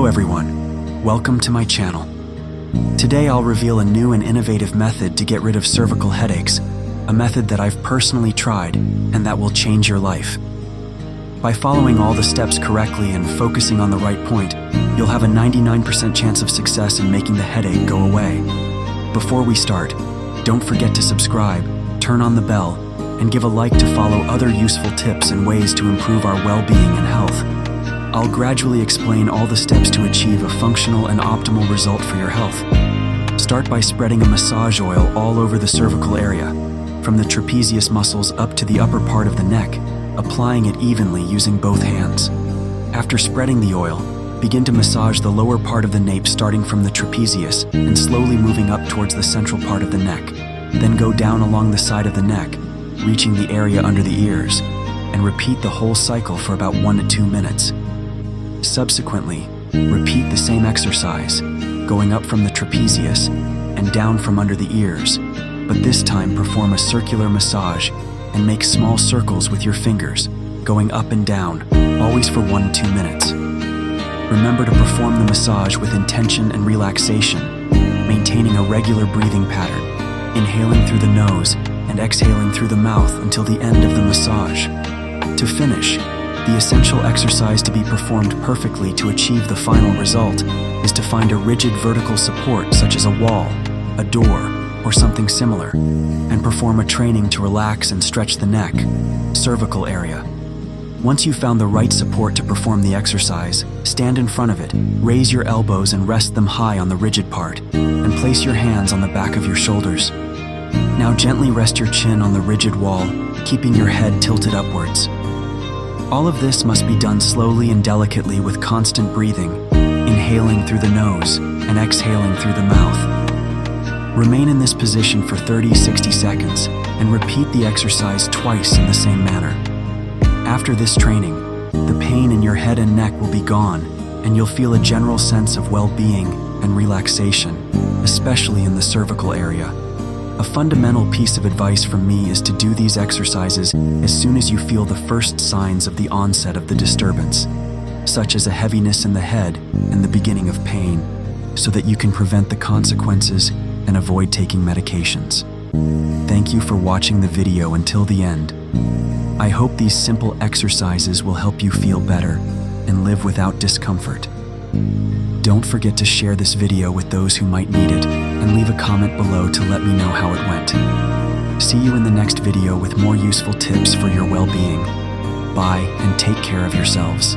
everyone, welcome to my channel. Today I'll reveal a new and innovative method to get rid of cervical headaches, a method that I've personally tried and that will change your life. By following all the steps correctly and focusing on the right point, you'll have a 99% chance of success in making the headache go away. Before we start, don't forget to subscribe, turn on the bell, and give a like to follow other useful tips and ways to improve our well-being and health. I'll gradually explain all the steps to achieve a functional and optimal result for your health. Start by spreading a massage oil all over the cervical area, from the trapezius muscles up to the upper part of the neck, applying it evenly using both hands. After spreading the oil, begin to massage the lower part of the nape starting from the trapezius and slowly moving up towards the central part of the neck. Then go down along the side of the neck, reaching the area under the ears, and repeat the whole cycle for about 1 to 2 minutes. Subsequently, repeat the same exercise, going up from the trapezius and down from under the ears, but this time perform a circular massage and make small circles with your fingers, going up and down, always for 1 to 2 minutes. Remember to perform the massage with intention and relaxation, maintaining a regular breathing pattern, inhaling through the nose and exhaling through the mouth until the end of the massage. To finish, the essential exercise to be performed perfectly to achieve the final result is to find a rigid vertical support such as a wall, a door, or something similar, and perform a training to relax and stretch the neck, cervical area. Once you've found the right support to perform the exercise, stand in front of it, raise your elbows and rest them high on the rigid part, and place your hands on the back of your shoulders. Now gently rest your chin on the rigid wall, keeping your head tilted upwards. All of this must be done slowly and delicately with constant breathing, inhaling through the nose and exhaling through the mouth. Remain in this position for 30-60 seconds and repeat the exercise twice in the same manner. After this training, the pain in your head and neck will be gone, and you'll feel a general sense of well-being and relaxation, especially in the cervical area. A fundamental piece of advice from me is to do these exercises as soon as you feel the first signs of the onset of the disturbance, such as a heaviness in the head and the beginning of pain, so that you can prevent the consequences and avoid taking medications. Thank you for watching the video until the end. I hope these simple exercises will help you feel better and live without discomfort. Don't forget to share this video with those who might need it and leave a comment below to let me know how it went. See you in the next video with more useful tips for your well-being. Bye and take care of yourselves.